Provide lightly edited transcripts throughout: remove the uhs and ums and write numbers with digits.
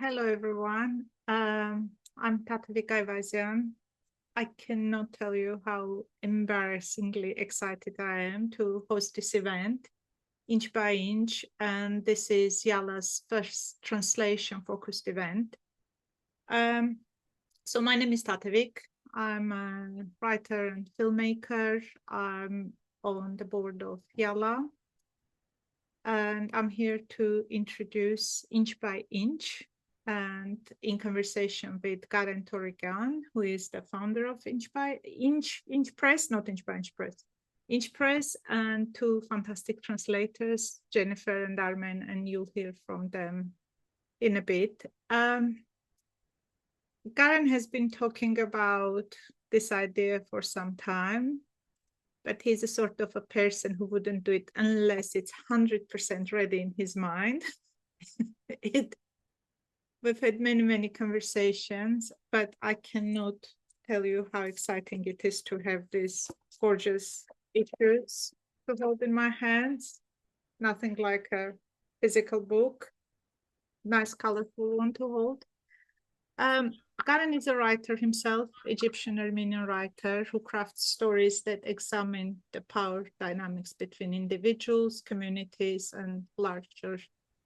Hello, everyone. I'm Tatevik Ayvazyan. I cannot tell you how embarrassingly excited I am to host this event, Inch by Inch, and this is IALA's first translation-focused event. So my name is Tatevik. I'm a writer and filmmaker. I'm on the board of IALA, and I'm here to introduce Inch by Inch, and in conversation with Garen Torikian, who is the founder of Inch Press, not Inch by Inch Press, Inch Press, and two fantastic translators, Jennifer and Armen, and you'll hear from them in a bit. Garen has been talking about this idea for some time, but he's a sort of a person who wouldn't do it unless it's 100% ready in his mind. We've had many conversations, but I cannot tell you how exciting it is to have these gorgeous issues to hold in my hands. Nothing like a physical book, nice colorful one to hold. Garen is a writer himself, Egyptian Armenian writer who crafts stories that examine the power dynamics between individuals, communities, and larger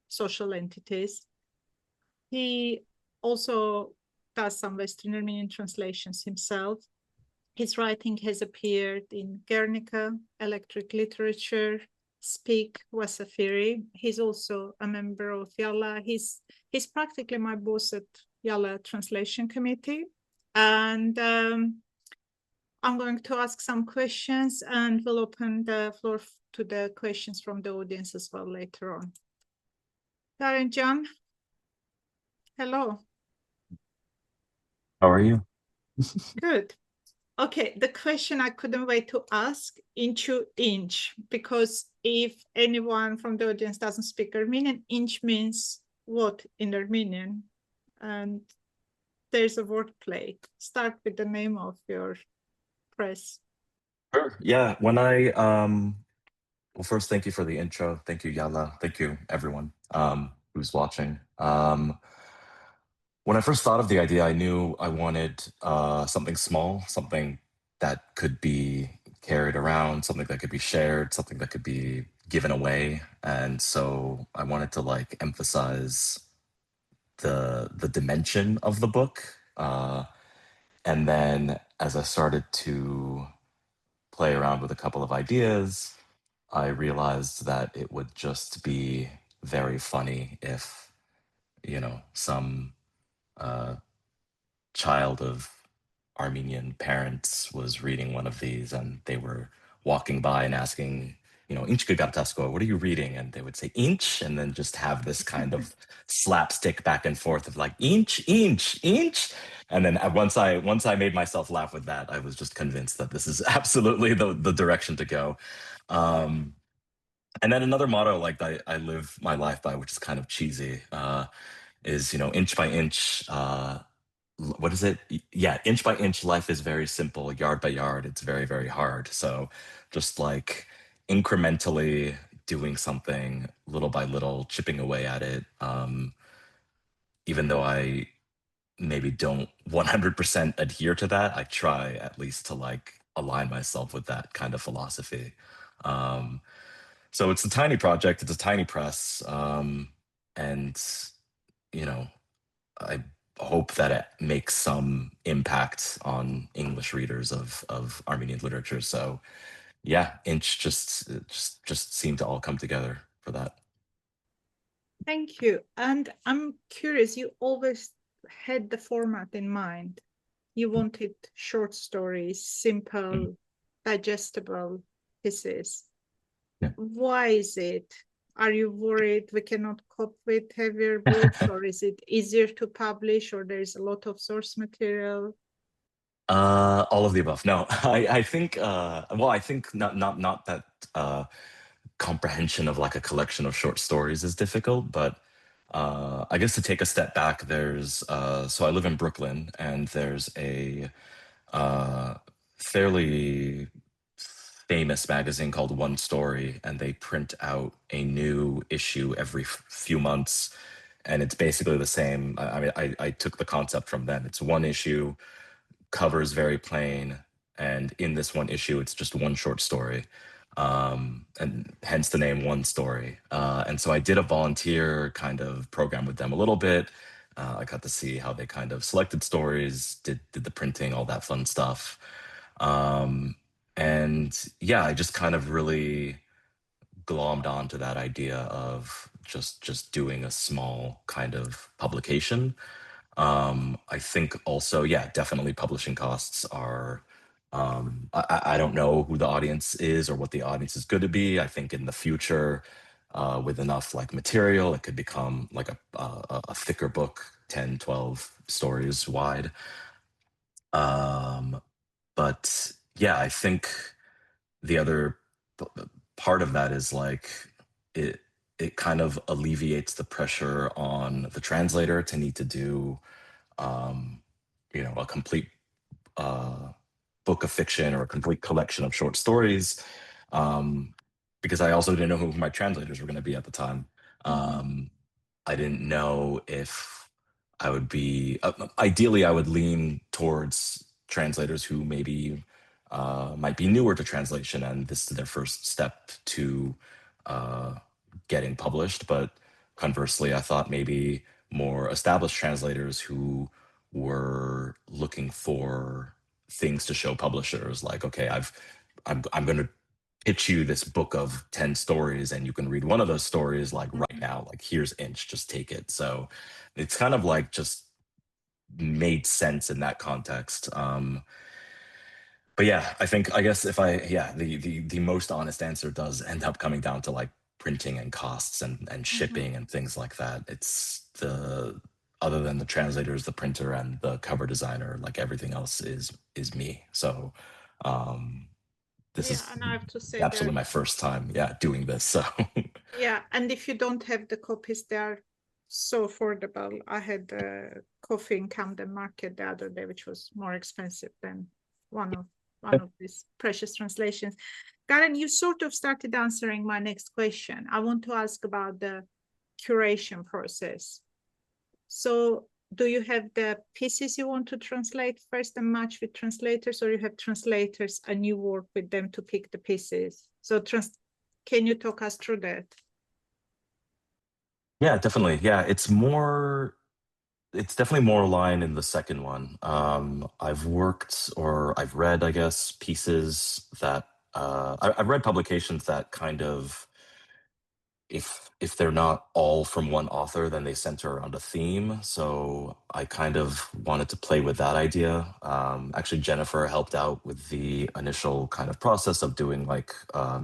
social entities. He also does some Western Armenian translations himself. His writing has appeared in Guernica, Electric Literature, Speak, Wasafiri. He's also a member of IALA. He's practically my boss at IALA Translation Committee. And I'm going to ask some questions, and we'll open the floor to the questions from the audience as well later on. Garen John, hello. How are you? Good. Okay, the question I couldn't wait to ask, inch, because if anyone from the audience doesn't speak Armenian, inch means what in Armenian? And there's a wordplay. Start with the name of your press. Sure. Yeah. Well, first, thank you for the intro. Thank you, Yala. Thank you, everyone who's watching. When I first thought of the idea, I knew I wanted something small, something that could be carried around, something that could be shared, something that could be given away. And so I wanted to like emphasize the dimension of the book. And then as I started to play around with a couple of ideas, I realized that it would just be very funny if, some child of Armenian parents was reading one of these and they were walking by and asking, Inch Gagatasko, what are you reading? And they would say inch, and then just have this kind of slapstick back and forth of like inch. And then once I made myself laugh with that, I was just convinced that this is absolutely the direction to go. And then another motto like I live my life by, which is kind of cheesy, is inch by inch. What is it? Yeah, inch by inch, life is very simple. Yard by yard, it's very hard. So just like incrementally doing something little by little, chipping away at it. Even though I maybe don't 100% adhere to that, I try at least to like align myself with that kind of philosophy. So it's a tiny project, it's a tiny press. And, I hope that it makes some impact on English readers of Armenian literature. So yeah, Inch just seemed to all come together for that. Thank you. And I'm curious, you always had the format in mind. You wanted short stories, simple, digestible pieces. Yeah. Why is it? Are you worried we cannot cope with heavier books, or is it easier to publish, or there's a lot of source material? All of the above. No, I think I think not that comprehension of like a collection of short stories is difficult, but I guess to take a step back, there's so I live in Brooklyn, and there's a fairly famous magazine called One Story, and they print out a new issue every few months. and it's basically the same. I mean, I took the concept from them. It's one issue, covers very plain, and in this one issue, it's just one short story, and hence the name One Story. And so I did a volunteer kind of program with them a little bit. I got to see how they kind of selected stories, did the printing, all that fun stuff. And yeah, I just kind of really glommed onto that idea of just doing a small kind of publication. I think also, yeah, definitely publishing costs are. I don't know who the audience is or what the audience is going to be. I think in the future, with enough like material, it could become like a thicker book, 10, 12 stories wide. Um, but yeah, I think the other part of that is like it it kind of alleviates the pressure on the translator to need to do um, a complete uh, book of fiction or a complete collection of short stories, um, because I also didn't know who my translators were going to be at the time. Mhm. Um, I didn't know if I would be. Ideally, I would lean towards translators who maybe might be newer to translation, and this is their first step to uh, getting published. But conversely, I thought maybe more established translators who were looking for things to show publishers, like, okay, I'm going to pitch you this book of 10 stories and you can read one of those stories like right Mhm. now, like here's Inch, just take it. So it's kind of like just made sense in that context. But yeah, I guess if I yeah, the most honest answer does end up coming down to like printing and costs and Mhm. shipping and things like that. It's the other than the translators, the printer and the cover designer, like everything else is me. So um this Yeah, is and I have to say absolutely that, my first time, yeah, doing this. So yeah, and if you don't have the copies, they are so affordable. I had coffee in Camden Market the other day, which was more expensive than one of one of these precious translations. Garen, you sort of started answering my next question. I want to ask about the curation process. So do you have the pieces you want to translate first and match with translators, or you have translators and you work with them to pick the pieces? So can you talk us through that? yeah, definitely. Yeah, it's definitely more aligned in the second one. I've worked or I've read, I guess, pieces that I've read publications that kind of, if they're not all from one author, then they center around a theme. So I kind of wanted to play with that idea. Actually, Jennifer helped out with the initial kind of process of doing like a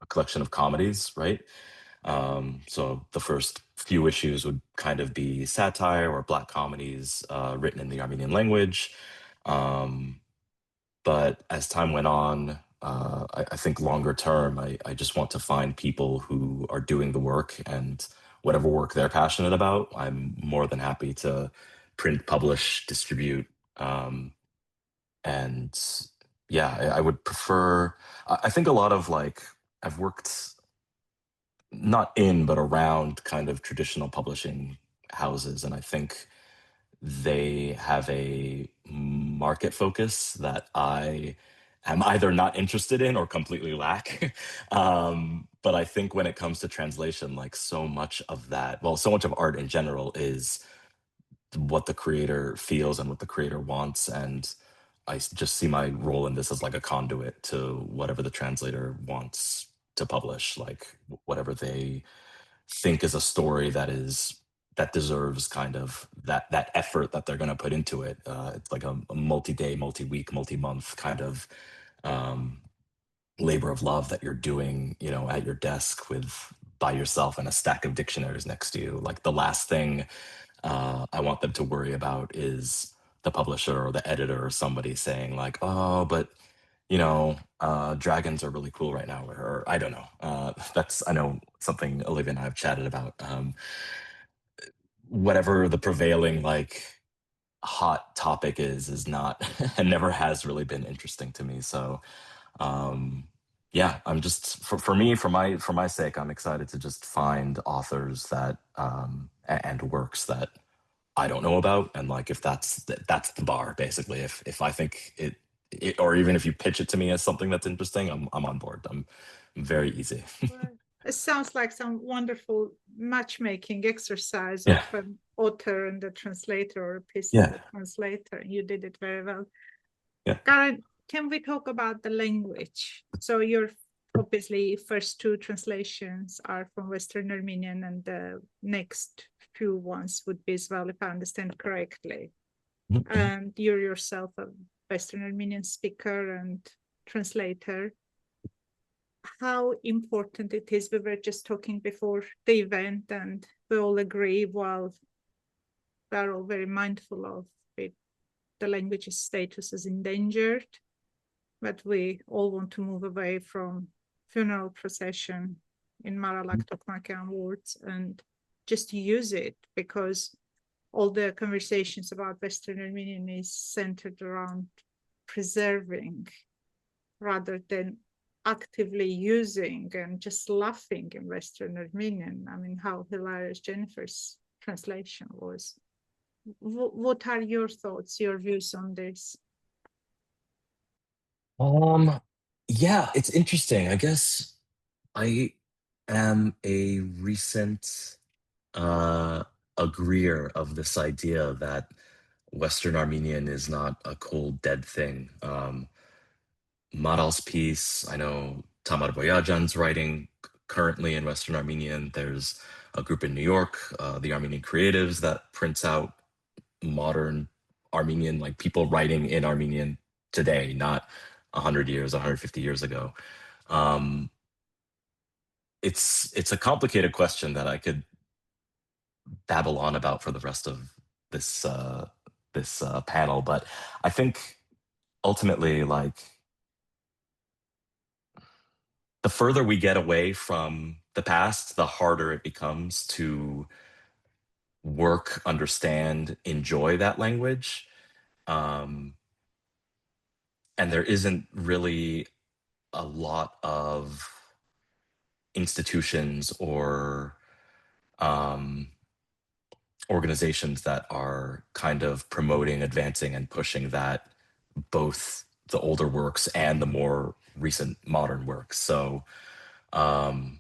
collection of comedies, right? So the first few issues would kind of be satire or black comedies written in the Armenian language. Um, but as time went on, I think longer term, I just want to find people who are doing the work, and whatever work they're passionate about, I'm more than happy to print, publish, distribute. And yeah, I would prefer, I think a lot of like, I've worked not in, but around kind of traditional publishing houses. And I think they have a market focus that I am either not interested in or completely lack. But I think when it comes to translation, like so much of that, well, so much of art in general is what the creator feels and what the creator wants. And just see my role in this as like a conduit to whatever the translator wants to publish, like whatever they think is a story that deserves kind of that effort that they're going to put into it. It's like a multi-day, multi-week, multi-month kind of um, labor of love that you're doing, at your desk with by yourself and a stack of dictionaries next to you. Like the last thing I want them to worry about is the publisher or the editor or somebody saying like, oh, but dragons are really cool right now, or I don't know. That's, I know, something Olivia and I have chatted about. Whatever the prevailing like hot topic is not and never has really been interesting to me. So um, yeah, I'm just for me, for my sake, I'm excited to just find authors that and works that I don't know about, and like if that's the bar basically. If I think it, or even if you pitch it to me as something that's interesting, I'm on board. I'm very easy. Well, it sounds like some wonderful matchmaking exercise of Yeah, an author and a translator, or a piece and yeah, a translator. You did it very well. yeah. Garen, can we talk about the language? So your obviously first two translations are from Western Armenian, and the next few ones would be as well, if I understand correctly. Mhm. And you're yourself a Western Armenian speaker and translator. How important it is? We were just talking before the event, and we all agree, while we're all very mindful of it, the language's status as endangered, but we all want to move away from funeral procession in Maralak Tokmakian words and just use it, because all the conversations about Western Armenian is centered around preserving rather than actively using and just laughing in Western Armenian. I mean, how hilarious Jennifer's translation was. What are your thoughts, your views on this? Um, yeah, it's interesting. I guess I am a recent agreeer of this idea that Western Armenian is not a cold, dead thing. Maral's piece, I know Tamar Boyajan's writing currently in Western Armenian. There's a group in New York, the Armenian Creatives, that prints out modern Armenian, like people writing in Armenian today, not 100 years, 150 years ago. Um, it's a complicated question that I could babble on about for the rest of this panel, but I think ultimately, like, the further we get away from the past, the harder it becomes to work, understand, enjoy that language. Um, and there isn't really a lot of institutions or um, organizations that are kind of promoting, advancing, and pushing that, both the older works and the more recent modern works. So, um,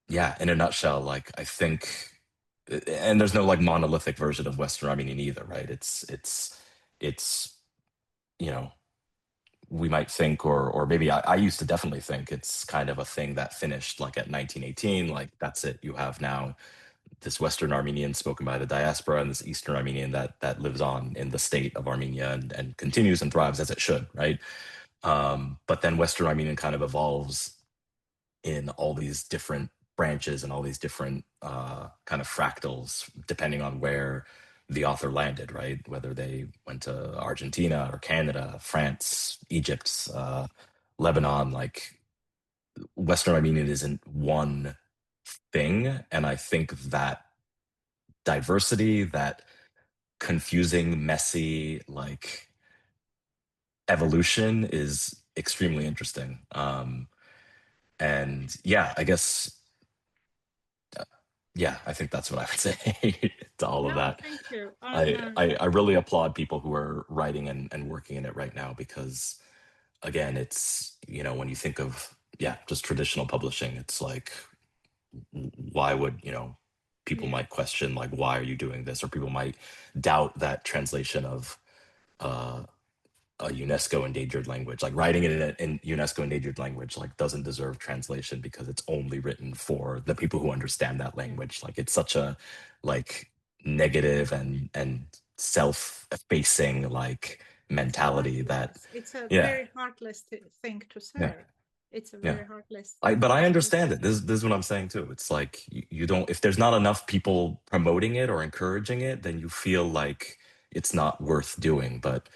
yeah, in a nutshell, like I think, and there's no like monolithic version of Western Armenian either, right? It's you know, we might think, or maybe I used to definitely think it's kind of a thing that finished like at 1918, like that's it. You have now this Western Armenian spoken by the diaspora and this Eastern Armenian that lives on in the state of Armenia and continues and thrives as it should, right? But then Western Armenian kind of evolves in all these different branches and all these different kind of fractals, depending on where the author landed, right? Whether they went to Argentina or Canada, France, Egypt, Lebanon, like Western Armenian isn't one thing. And I think that diversity, that confusing, messy, like evolution is extremely interesting. And yeah, I guess, yeah, I think that's what I would say to all of No, that. thank you. I really applaud people who are writing and working in it right now, because again, it's, you know, when you think of, yeah, just traditional publishing, it's like, why would, you know, people Yeah. might question like, why are you doing this? Or people might doubt that translation of uh, a UNESCO endangered language, like writing it in UNESCO endangered language, like doesn't deserve translation because it's only written for the people who understand that Yeah. language. Like it's such a like negative and self-effacing like mentality that, Heartless. It's a yeah, very heartless thing to yeah, say. It's a yeah. very heartless But I thing to understand it. say. This is what I'm saying too. It's like you don't, if there's not enough people promoting it or encouraging it, then you feel like it's not worth doing. But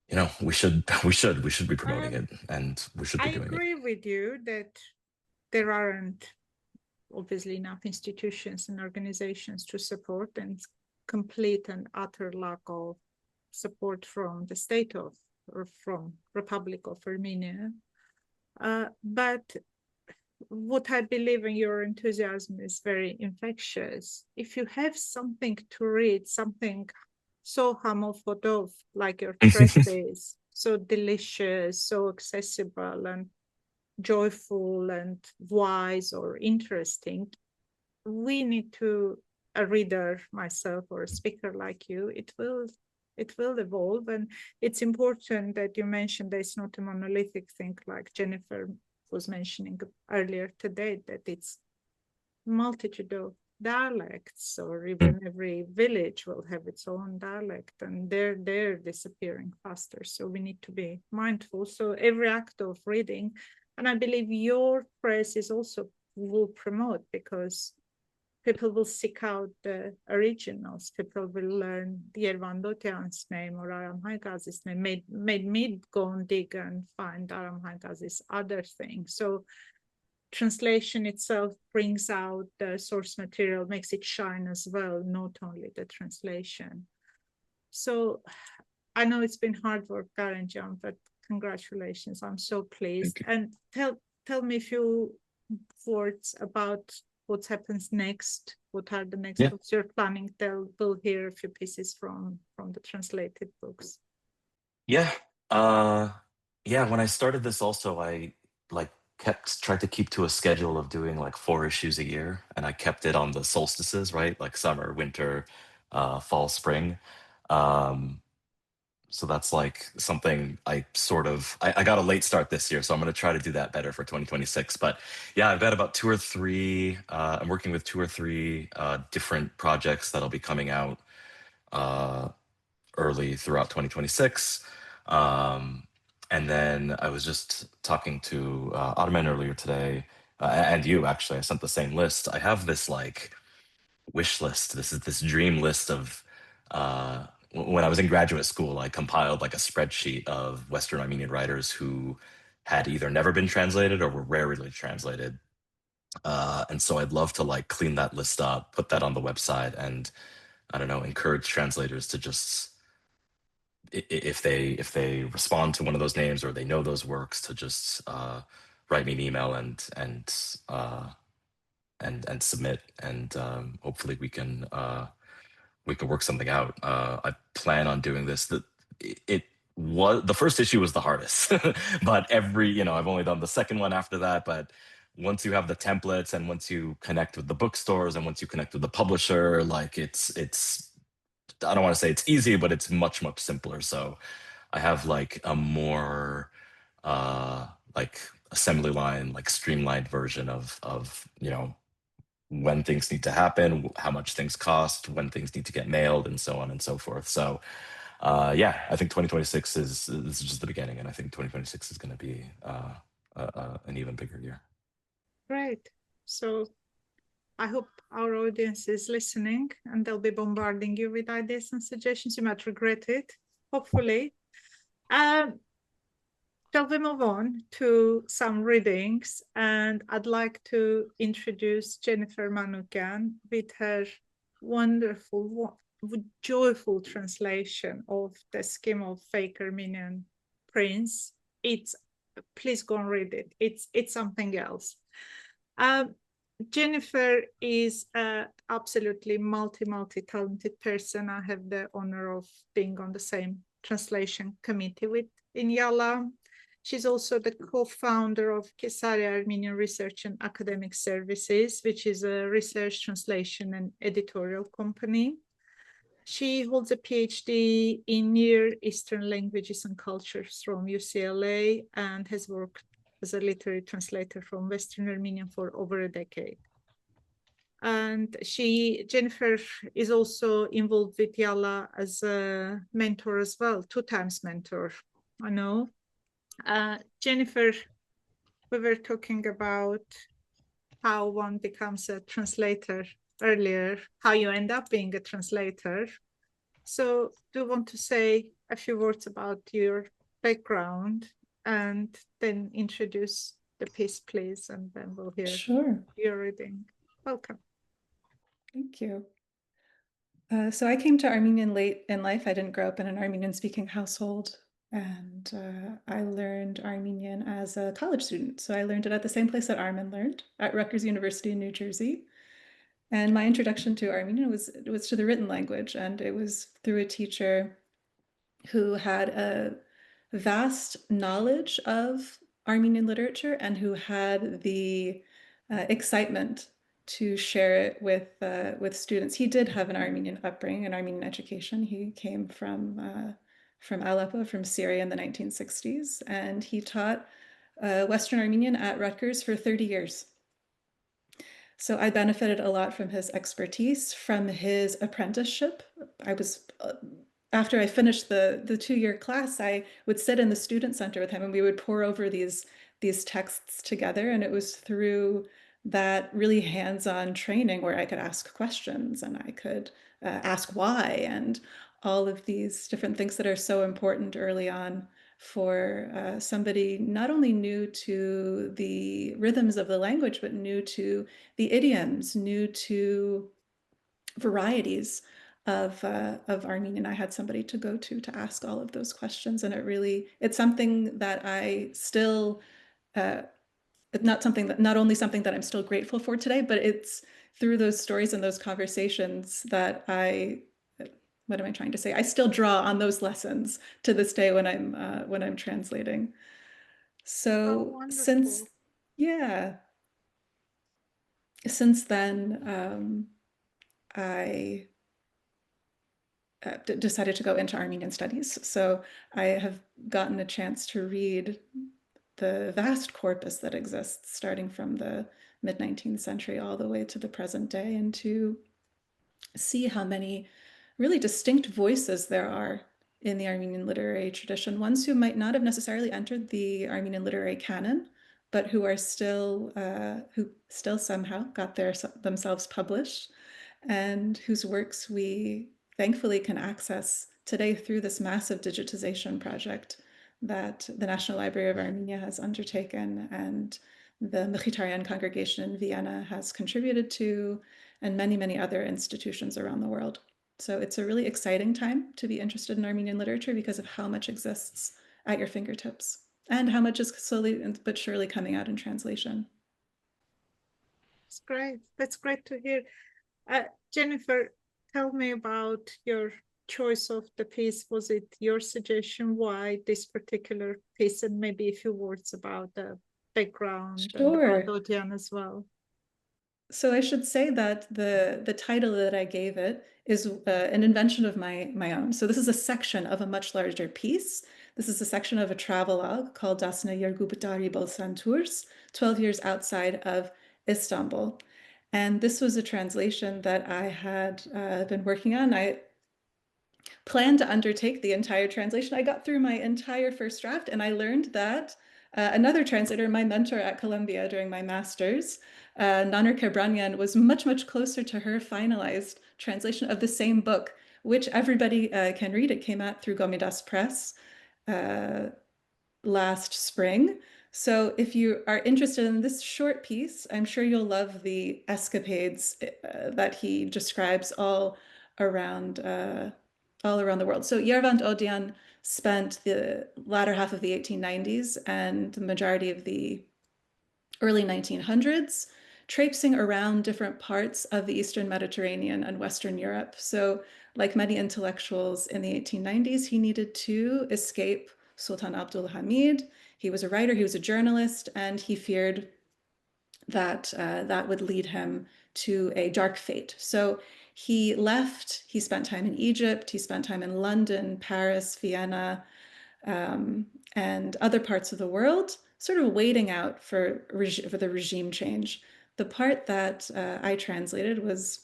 you know, we should be promoting Um, it, and we should I be doing it. agree with you that there aren't obviously enough institutions and organizations to support, and complete and utter lack of support from the state of or from Republic of Armenia. But what I believe in, your enthusiasm is very infectious. If you have something to read, something so hamofodov, like your press is, so delicious, so accessible and joyful and wise or interesting, we need to, a reader, myself, or a speaker like you, it will evolve. And it's important that you mentioned that it's not a monolithic thing, like Jennifer was mentioning earlier today, that it's multitude of dialects, or even every village will have its own dialect, and they're disappearing faster. So we need to be mindful. So every act of reading, and I believe your press is also will promote, because people will seek out the originals. People will learn Yervant's name or Aram Haigaz's name. Made me go and dig and find Aram Haigaz's other thing. So translation itself brings out the source material, makes it shine as well, not only the translation. So I know it's been hard work, Garen, but congratulations. I'm so pleased. And tell me a few words about what happens next. What are the next books you're planning? We'll hear a few pieces from the translated books. Yeah. Yeah, when I started this also, I like tried to keep to a schedule of doing like 4 issues a year, and I kept it on the solstices, right? Like summer, winter, fall, spring. So that's like something I got a late start this year, so I'm going to try to do that better for 2026. But yeah, I've got about 2 or 3, I'm working with 2 or 3 different projects that'll be coming out early throughout 2026. And then I was just talking to Armen earlier today, and you actually. I sent the same list. I have this like wish list. This is this dream list of when I was in graduate school, I compiled like a spreadsheet of Western Armenian writers who had either never been translated or were rarely translated. And so I'd love to like clean that list up, put that on the website, and I don't know, encourage translators to just if they respond to one of those names or they know those works, to just write me an email and submit, and hopefully we can work something out. I plan on doing this. It was the first issue was the hardest, but I've only done the second one after that. But once you have the templates, and once you connect with the bookstores, and once you connect with the publisher, like it's I don't want to say it's easy, but it's much simpler. So I have like a more like assembly line, like streamlined version of when things need to happen, how much things cost, when things need to get mailed, and so on and so forth. So yeah, I think 2026 this is just the beginning, and I think 2026 is going to be an even bigger year. Great. So I hope our audience is listening, and they'll be bombarding you with ideas and suggestions. You might regret it, hopefully. Shall we move on to some readings? And I'd like to introduce Jennifer Manoukian with her wonderful, joyful translation of the Scheme of Fake Armenian Prince. Please go and read it. It's something else. Jennifer is an absolutely multi-talented person. I have the honor of being on the same translation committee with in IALA. She's also the co-founder of Kesaria Armenian Research and Academic Services, which is a research, translation, and editorial company. She holds a PhD in Near Eastern Languages and Cultures from UCLA, and has worked as a literary translator from Western Armenian for over a decade. And Jennifer is also involved with IALA as a mentor as well, 2 times mentor, I know. Jennifer, we were talking about how one becomes a translator earlier, how you end up being a translator. So do you want to say a few words about your background, and then introduce the piece, please, and then we'll hear your reading. Welcome. Thank you. So I came to Armenian late in life. I didn't grow up in an Armenian-speaking household. And I learned Armenian as a college student. So I learned it at the same place that Armen learned, at Rutgers University in New Jersey. And my introduction to Armenian was to the written language, and it was through a teacher who had a vast knowledge of Armenian literature and who had the excitement to share it with students. He did have an Armenian upbringing, an Armenian education. He came from Aleppo, from Syria in the 1960s, and he taught Western Armenian at Rutgers for 30 years. So I benefited a lot from his expertise, from his apprenticeship. I was after I finished the 2-year class, I would sit in the student center with him, and we would pore over these texts together. And it was through that really hands-on training where I could ask questions, and I could ask why, and all of these different things that are so important early on for somebody not only new to the rhythms of the language, but new to the idioms, new to varieties of Armenian. I had somebody to go to ask all of those questions, and it's something that I still, not only something that I'm still grateful for today, but it's through those stories and those conversations that what am I trying to say? I still draw on those lessons to this day when I'm translating. So wonderful. since then, I decided to go into Armenian studies. So I have gotten a chance to read the vast corpus that exists, starting from the mid-19th century all the way to the present day, and to see how many really distinct voices there are in the Armenian literary tradition, ones who might not have necessarily entered the Armenian literary canon, but who still somehow got themselves published, and whose works we thankfully can access today through this massive digitization project that the National Library of Armenia has undertaken, and the Mkhitaryan congregation in Vienna has contributed to, and many, many other institutions around the world. So it's a really exciting time to be interested in Armenian literature because of how much exists at your fingertips, and how much is slowly but surely coming out in translation. It's great. That's great to hear. Jennifer, tell me about your choice of the piece. Was it your suggestion? Why this particular piece? And maybe a few words about the background and about Sure. Odian as well. So I should say that the title that I gave it is an invention of my own. So this is a section of a much larger piece. This is a section of a travelogue called Dasna Yergubitari Bolsan Tours, 12 years outside of Istanbul. And this was a translation that I had been working on. I planned to undertake the entire translation. I got through my entire first draft, and I learned that another translator, my mentor at Columbia during my master's, Nanur Kebranian, was much, much closer to her finalized translation of the same book, which everybody can read. It came out through Gomidas Press last spring. So if you are interested in this short piece, I'm sure you'll love the escapades that he describes all around the world. So Yervant Odian spent the latter half of the 1890s and the majority of the early 1900s traipsing around different parts of the Eastern Mediterranean and Western Europe. So like many intellectuals in the 1890s, he needed to escape Sultan Abdul Hamid. He was a writer, he was a journalist, and he feared that that would lead him to a dark fate. So he left, he spent time in Egypt, he spent time in London, Paris, Vienna, and other parts of the world, sort of waiting out for the regime change. The part that I translated was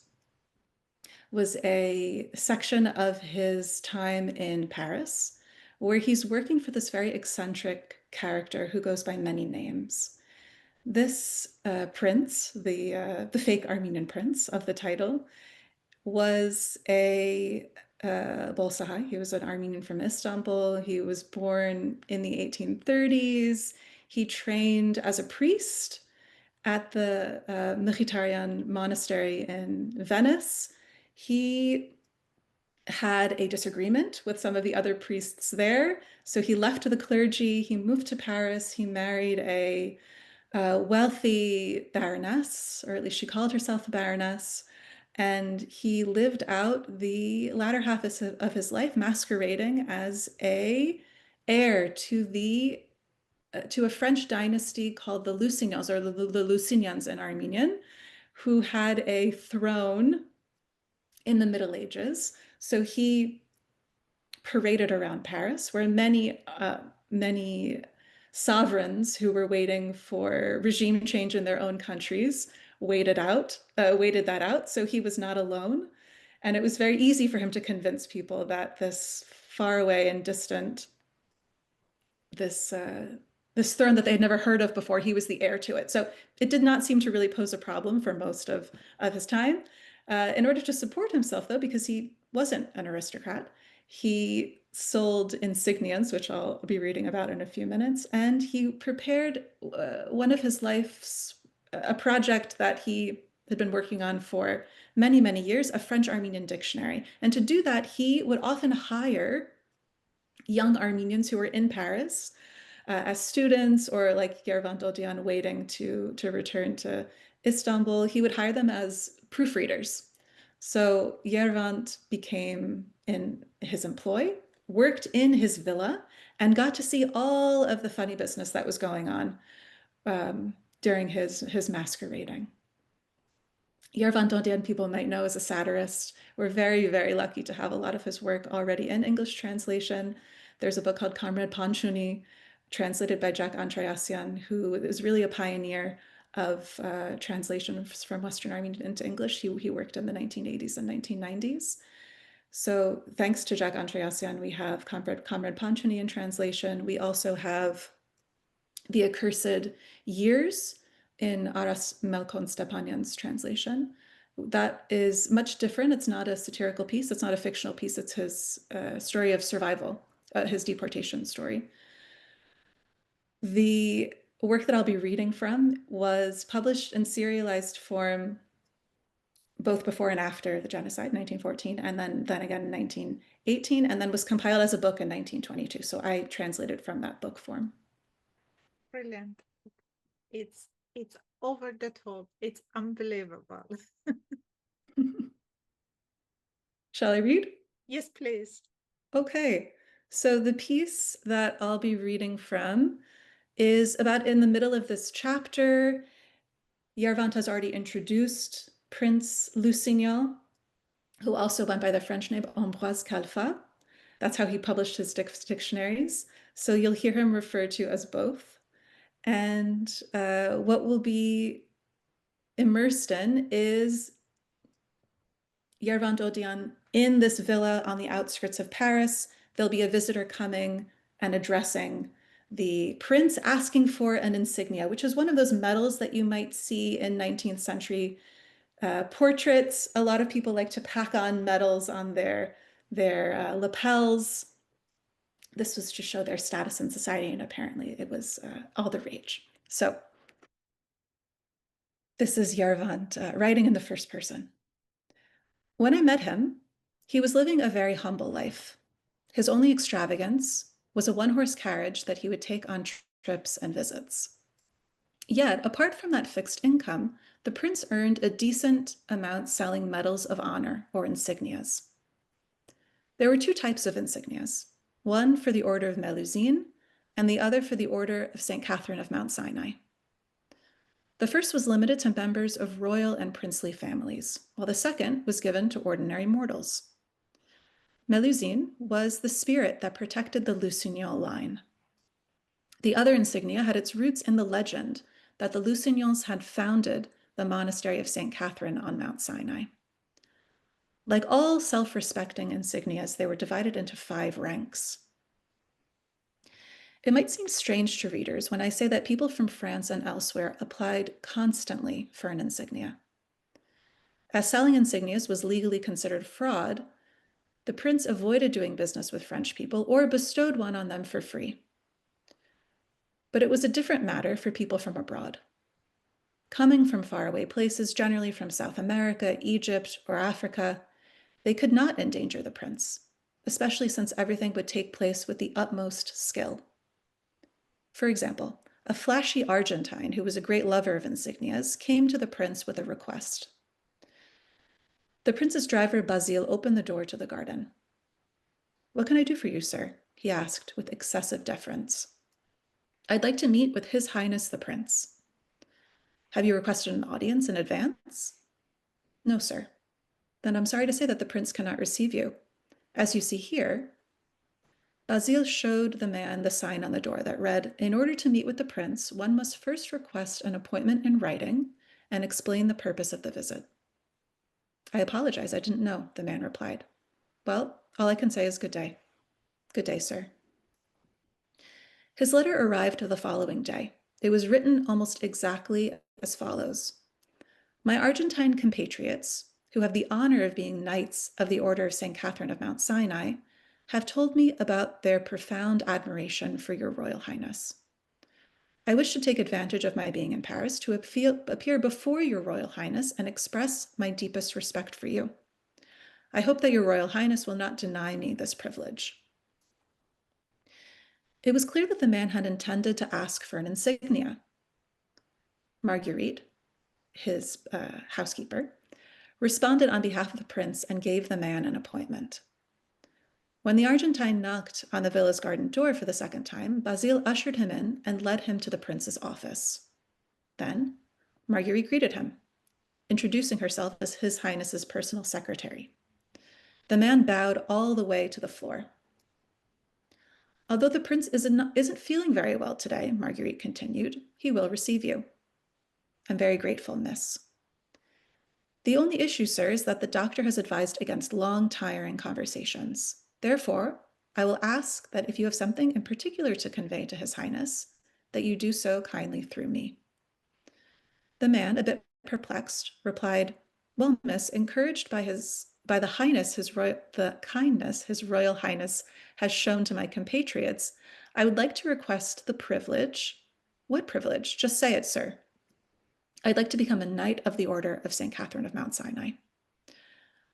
a section of his time in Paris, where he's working for this very eccentric character who goes by many names. This prince, the fake Armenian prince of the title, was a Bolsahai. He was an Armenian from Istanbul. He was born in the 1830s. He trained as a priest at the Mkhitaryan monastery in Venice. He had a disagreement with some of the other priests there. So he left the clergy, he moved to Paris, he married a wealthy baroness, or at least she called herself a baroness, and he lived out the latter half of his life masquerading as a heir to a French dynasty called the Lusignans, or the Lusignans in Armenian, who had a throne in the Middle Ages. So he paraded around Paris, where many sovereigns who were waiting for regime change in their own countries waited that out. So he was not alone. And it was very easy for him to convince people that this far away and distant, this throne that they had never heard of before, he was the heir to it. So it did not seem to really pose a problem for most of his time. In order to support himself, though, because he wasn't an aristocrat, he sold insignias, which I'll be reading about in a few minutes, and he prepared one of his life's, a project that he had been working on for many, many years, a French Armenian dictionary. And to do that, he would often hire young Armenians who were in Paris as students, or like Yervant Odian waiting to return to Istanbul. He would hire them as proofreaders. So Yervant became in his employ, worked in his villa, and got to see all of the funny business that was going on during his masquerading. Yervant Odian, people might know, as a satirist. We're very, very lucky to have a lot of his work already in English translation. There's a book called Kamran Panchuni, translated by Jack Antrayasyan, who is really a pioneer of translation from Western Armenian into English. He worked in the 1980s and 1990s. So thanks to Jack Antrayasyan, we have Kamran Panchuni in translation. We also have The Accursed Years in Aras Melkon Stepanyan's translation. That is much different. It's not a satirical piece. It's not a fictional piece. It's his story of survival, his deportation story. The work that I'll be reading from was published in serialized form both before and after the genocide, 1914, and then again in 1918, and then was compiled as a book in 1922. So I translated from that book form. Brilliant. It's over the top. It's unbelievable. Shall I read? Yes, please. Okay. So the piece that I'll be reading from is about in the middle of this chapter. Yervant has already introduced Prince Lusignan, who also went by the French name Ambroise Kalfa. That's how he published his dictionaries. So you'll hear him referred to as both. And what we'll be immersed in is Yervant Odian in this villa on the outskirts of Paris. There'll be a visitor coming and addressing the prince, asking for an insignia, which is one of those medals that you might see in 19th century portraits. A lot of people like to pack on medals on their lapels. This was to show their status in society, and apparently it was all the rage. So this is Yervant writing in the first person. When I met him, he was living a very humble life. His only extravagance was a one-horse carriage that he would take on trips and visits. Yet, apart from that fixed income, the prince earned a decent amount selling medals of honor, or insignias. There were two types of insignias, one for the Order of Melusine and the other for the Order of St. Catherine of Mount Sinai. The first was limited to members of royal and princely families, while the second was given to ordinary mortals. Melusine was the spirit that protected the Lusignan line. The other insignia had its roots in the legend that the Lusignans had founded the monastery of St. Catherine on Mount Sinai. Like all self-respecting insignias, they were divided into 5 ranks. It might seem strange to readers when I say that people from France and elsewhere applied constantly for an insignia. As selling insignias was legally considered fraud, the prince avoided doing business with French people or bestowed one on them for free. But it was a different matter for people from abroad. Coming from faraway places, generally from South America, Egypt, or Africa, They could not endanger the prince, especially since everything would take place with the utmost skill. For example, a flashy Argentine who was a great lover of insignias came to the prince with a request. The prince's driver, Basile, opened the door to the garden. "What can I do for you, sir?" he asked with excessive deference. "I'd like to meet with His Highness the Prince." "Have you requested an audience in advance?" "No, sir." "Then I'm sorry to say that the prince cannot receive you. As you see here," Basile showed the man the sign on the door that read, "In order to meet with the prince, one must first request an appointment in writing and explain the purpose of the visit." "I apologize, I didn't know," the man replied. "Well, all I can say is good day." "Good day, sir." His letter arrived the following day. It was written almost exactly as follows. "My Argentine compatriots, who have the honor of being Knights of the Order of St. Catherine of Mount Sinai, have told me about their profound admiration for your Royal Highness. I wish to take advantage of my being in Paris to appear before your Royal Highness and express my deepest respect for you. I hope that your Royal Highness will not deny me this privilege." It was clear that the man had intended to ask for an insignia. Marguerite, his housekeeper, responded on behalf of the prince and gave the man an appointment. When the Argentine knocked on the villa's garden door for the second time, Basile ushered him in and led him to the prince's office. Then Marguerite greeted him, introducing herself as His Highness's personal secretary. The man bowed all the way to the floor. "Although the prince isn't feeling very well today," Marguerite continued, "he will receive you." "I'm very grateful, miss." "The only issue, sir, is that the doctor has advised against long, tiring conversations. Therefore, I will ask that if you have something in particular to convey to His Highness, that you do so kindly through me." The man, a bit perplexed, replied, "Well, miss, encouraged by the kindness His Royal Highness has shown to my compatriots, I would like to request the privilege." "What privilege? Just say it, sir." "I'd like to become a Knight of the Order of St. Catherine of Mount Sinai."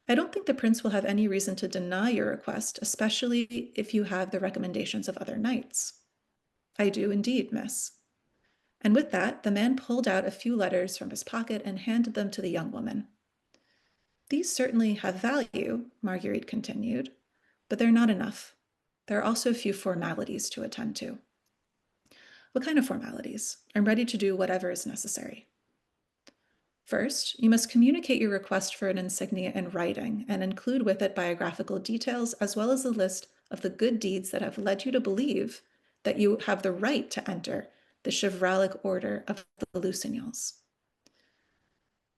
"I don't think the prince will have any reason to deny your request, especially if you have the recommendations of other knights." "I do indeed, miss." And with that, the man pulled out a few letters from his pocket and handed them to the young woman. "These certainly have value," Marguerite continued, "but they're not enough. There are also a few formalities to attend to." "What kind of formalities? I'm ready to do whatever is necessary." "First, you must communicate your request for an insignia in writing and include with it biographical details as well as a list of the good deeds that have led you to believe that you have the right to enter the chivalric order of the Lusignans."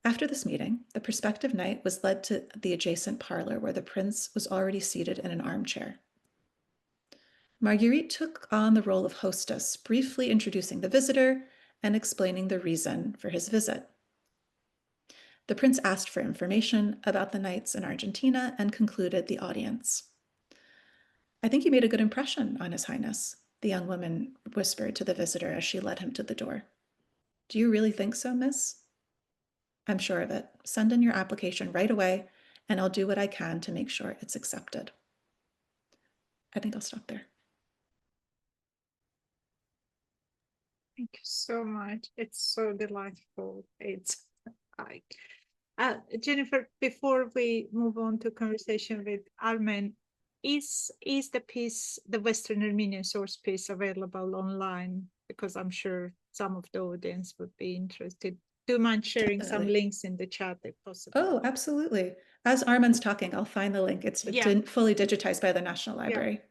After this meeting, the prospective knight was led to the adjacent parlor where the prince was already seated in an armchair. Marguerite took on the role of hostess, briefly introducing the visitor and explaining the reason for his visit. The prince asked for information about the knights in Argentina and concluded the audience. "I think you made a good impression on His Highness," the young woman whispered to the visitor as she led him to the door. "Do you really think so, miss?" "I'm sure of it. Send in your application right away, and I'll do what I can to make sure it's accepted." I think I'll stop there. Thank you so much. It's so delightful. It's like, Jennifer, before we move on to conversation with Armen, is the piece, the Western Armenian source piece, available online? Because I'm sure some of the audience would be interested. Do you mind sharing some Definitely. links in the chat if possible? Oh, absolutely. As Armen's talking, I'll find the link. It's fully digitized by the National Library.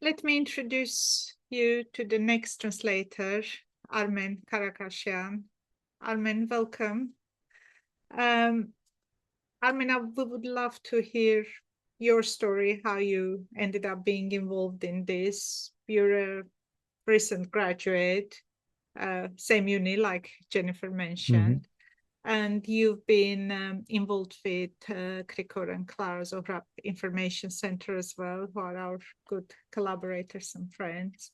Let me introduce you to the next translator, Armen Karakashian. Armen, welcome. Armen, we would love to hear your story, how you ended up being involved in this. You're a recent graduate, same uni like Jennifer mentioned, and you've been involved with Krikor and Clara's Information Center as well, who are our good collaborators and friends.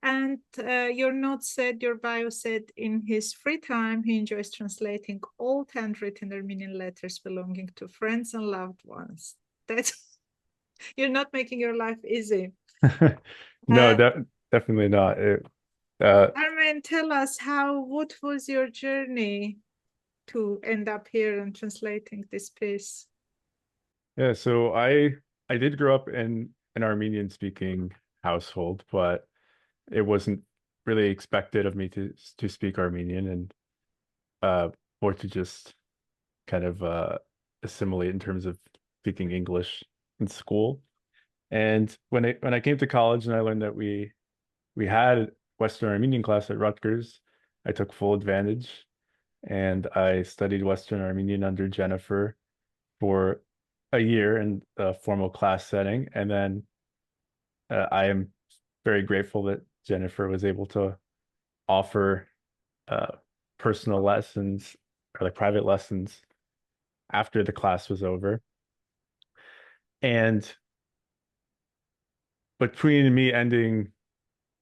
And your note said, your bio said, in his free time, he enjoys translating old handwritten Armenian letters belonging to friends and loved ones. That's, you're not making your life easy. No, definitely not. Armen, tell us what was your journey to end up here and translating this piece? Yeah, so I did grow up in an Armenian speaking household, but it wasn't really expected of me to speak Armenian and or to just kind of assimilate in terms of speaking English in school. And when I came to college and I learned that we had Western Armenian class at Rutgers, I took full advantage and I studied Western Armenian under Jennifer for a year in a formal class setting. And then I am very grateful that Jennifer was able to offer personal lessons or like private lessons after the class was over. And between me ending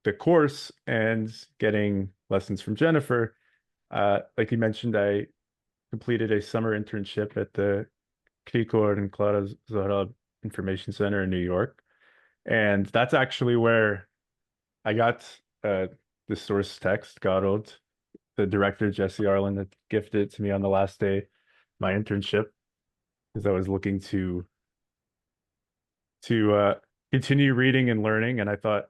the course and getting lessons from Jennifer, like you mentioned, I completed a summer internship at the Krikor and Clara Zahra Information Center in New York. And that's actually where I got the source text, Garod. The director, Jesse Arlen, had gifted it to me on the last day of my internship because I was looking to continue reading and learning. And I thought,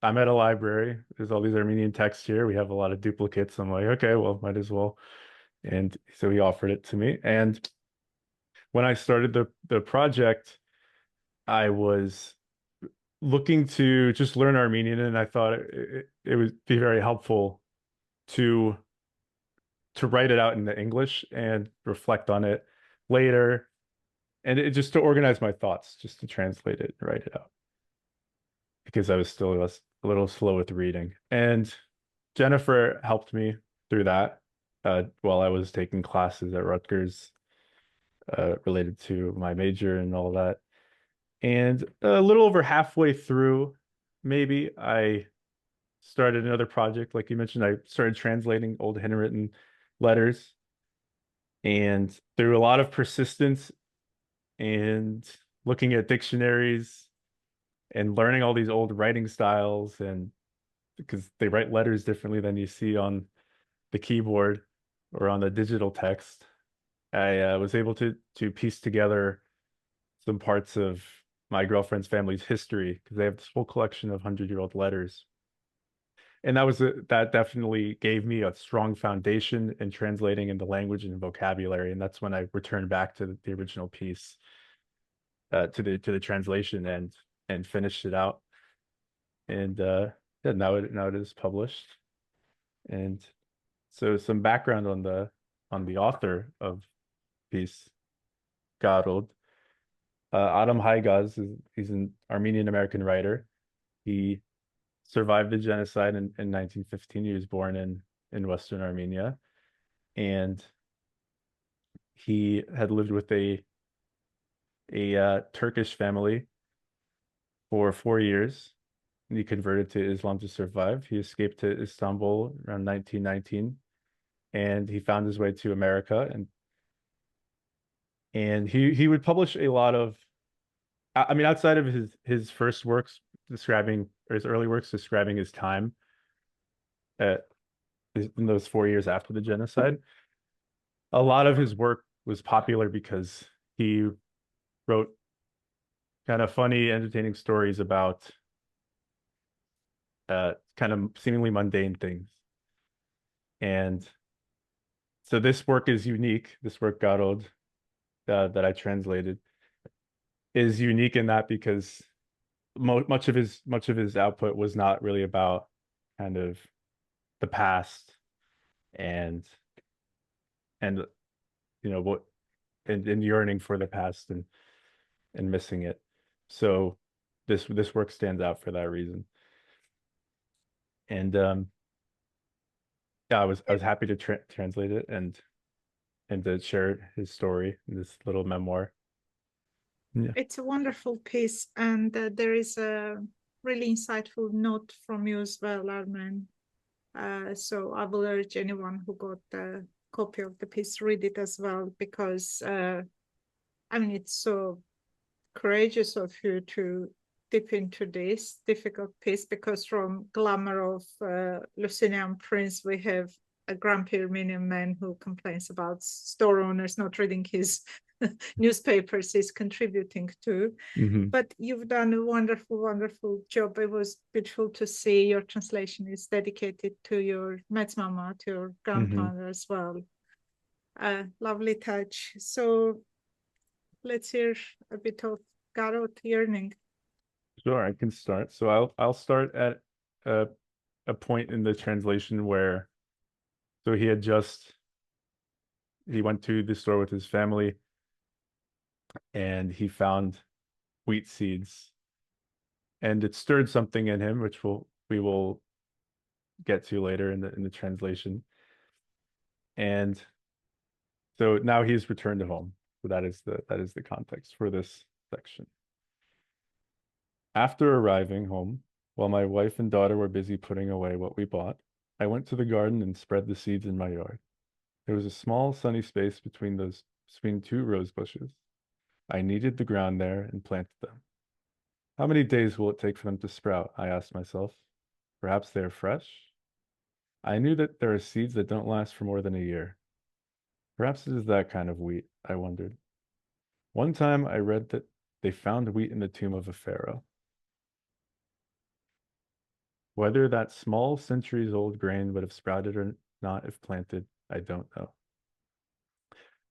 I'm at a library. There's all these Armenian texts here. We have a lot of duplicates. I'm like, okay, well, might as well. And so he offered it to me. And when I started the project, I was looking to just learn Armenian, and I thought it would be very helpful to write it out in the English and reflect on it later, and it just to organize my thoughts, just to translate it and write it out, because I was still a little slow with reading. And Jennifer helped me through that while I was taking classes at Rutgers related to my major and all that. And a little over halfway through, maybe, I started another project. Like you mentioned, I started translating old handwritten letters. And through a lot of persistence and looking at dictionaries and learning all these old writing styles, and because they write letters differently than you see on the keyboard or on the digital text, I was able to piece together some parts of my girlfriend's family's history, because they have this whole collection of 100-year-old letters. And that definitely gave me a strong foundation in translating into language and vocabulary. And that's when I returned back to the original piece, to the translation, and finished it out. And yeah, now it is published. And so some background on the author of piece, Garod. Aram Haigaz he's an Armenian American writer. He survived the genocide in 1915. He was born in Western Armenia, and he had lived with a Turkish family for 4 years, and he converted to Islam to survive. He escaped to Istanbul around 1919, and he found his way to America, and he would publish a lot of, I mean, outside of his first works describing, or his early works describing his time in those 4 years after the genocide, a lot of his work was popular because he wrote kind of funny, entertaining stories about kind of seemingly mundane things. And so this work is unique. This work, Garod, that I translated, is unique in that because much of his output was not really about kind of the past and what, and yearning for the past and missing it. So this work stands out for that reason. And yeah, I was happy to translate it and to share his story in this little memoir. Yeah. It's a wonderful piece, and there is a really insightful note from you as well, Armen. So I will urge anyone who got the copy of the piece, read it as well, because I mean, it's so courageous of you to dip into this difficult piece, because from glamour of Lucinian prince, we have a grumpy Armenian man who complains about store owners not reading his newspapers he's contributing to. Mhm. But you've done a wonderful, wonderful job. It was beautiful to see. Your translation is dedicated to your Mama, to your grandmother as well. Lovely touch. So let's hear a bit of Garot yearning. Sure, I can start. So I'll start at a point in the translation where he went to the store with his family and he found wheat seeds, and it stirred something in him, which we will get to later in the translation. And so now he's returned to home. So that is the context for this section. After arriving home, while my wife and daughter were busy putting away what we bought, I went to the garden and spread the seeds in my yard. There was a small sunny space between two rose bushes. I kneaded the ground there and planted them. How many days will it take for them to sprout? I asked myself. Perhaps they are fresh? I knew that there are seeds that don't last for more than a year. Perhaps it is that kind of wheat, I wondered. One time I read that they found wheat in the tomb of a pharaoh. Whether that small centuries-old grain would have sprouted or not if planted, I don't know.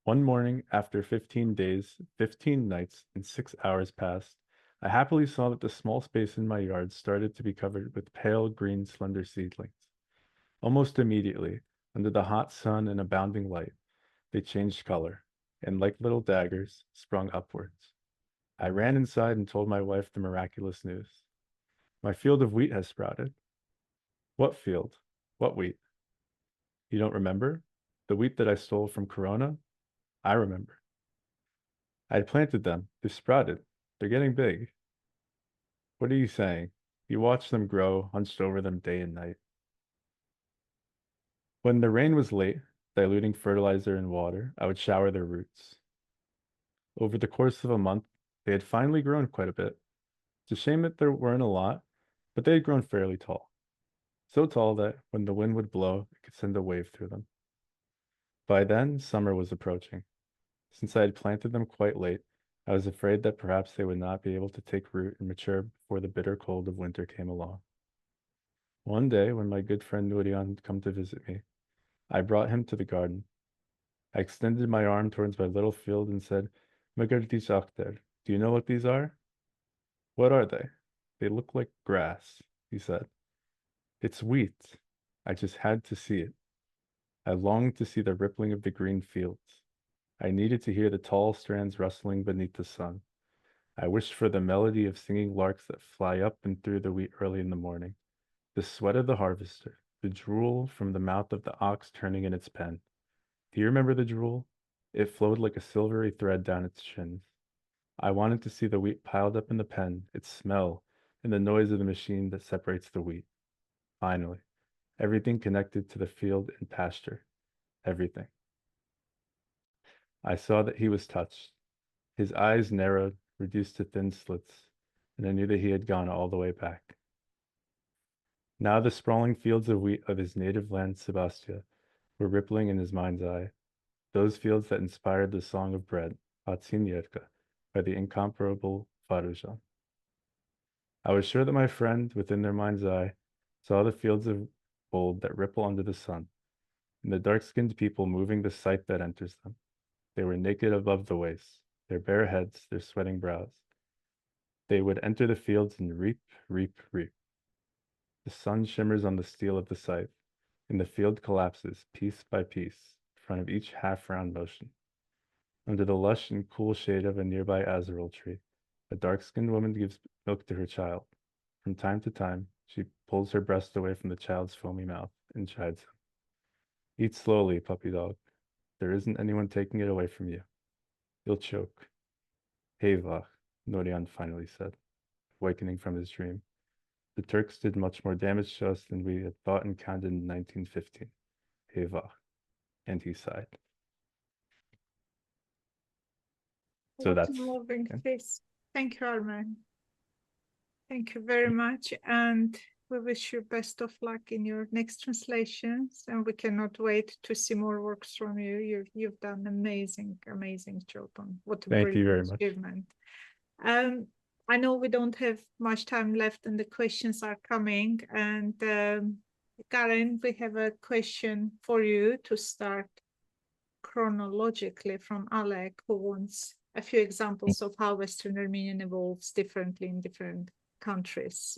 One morning, after 15 days, 15 nights, and 6 hours passed, I happily saw that the small space in my yard started to be covered with pale green slender seedlings. Almost immediately, under the hot sun and abounding light, they changed color, and like little daggers, sprung upwards. I ran inside and told my wife the miraculous news. My field of wheat has sprouted. What field? What wheat? You don't remember? The wheat that I stole from Corona? I remember. I had planted them. They've sprouted. They're getting big. What are you saying? You watch them grow, hunched over them day and night. When the rain was late, diluting fertilizer and water, I would shower their roots. Over the course of a month, they had finally grown quite a bit. It's a shame that there weren't a lot, but they had grown fairly tall. So tall that when the wind would blow, it could send a wave through them. By then, summer was approaching. Since I had planted them quite late, I was afraid that perhaps they would not be able to take root and mature before the bitter cold of winter came along. One day, when my good friend Odian had come to visit me, I brought him to the garden. I extended my arm towards my little field and said, Megardish Akhter, do you know what these are? What are they? They look like grass, he said. It's wheat. I just had to see it. I longed to see the rippling of the green fields. I needed to hear the tall strands rustling beneath the sun. I wished for the melody of singing larks that fly up and through the wheat early in the morning, the sweat of the harvester, the drool from the mouth of the ox turning in its pen. Do you remember the drool? It flowed like a silvery thread down its chins. I wanted to see the wheat piled up in the pen, its smell, and the noise of the machine that separates the wheat. Finally, everything connected to the field and pasture. Everything. I saw that he was touched. His eyes narrowed, reduced to thin slits, and I knew that he had gone all the way back. Now the sprawling fields of wheat of his native land, Sebastia, were rippling in his mind's eye, those fields that inspired the song of bread, Atsinyerka, by the incomparable Varujan. I was sure that my friend, within their mind's eye, saw the fields of gold that ripple under the sun, and the dark-skinned people moving the sight that enters them. They were naked above the waist, their bare heads, their sweating brows. They would enter the fields and reap, reap, reap. The sun shimmers on the steel of the scythe, and the field collapses piece by piece in front of each half-round motion. Under the lush and cool shade of a nearby azarel tree, a dark-skinned woman gives milk to her child. From time to time, she pulls her breast away from the child's foamy mouth and chides him. Eat slowly, puppy dog. There isn't anyone taking it away from you. You'll choke. Hevach, Norian finally said, awakening from his dream. the Turks did much more damage to us than we had thought and counted in 1915. Heva. And he sighed. So What a that's moving okay. piece. Thank you, Armen. Thank you very much. And we wish you best of luck in your next translations. And we cannot wait to see more works from you. You've done amazing, amazing job on what a Thank you very brilliant much. achievement. I know we don't have much time left and the questions are coming. And Garen, we have a question for you to start chronologically from Alec, who wants a few examples of how Western Armenian evolves differently in different countries.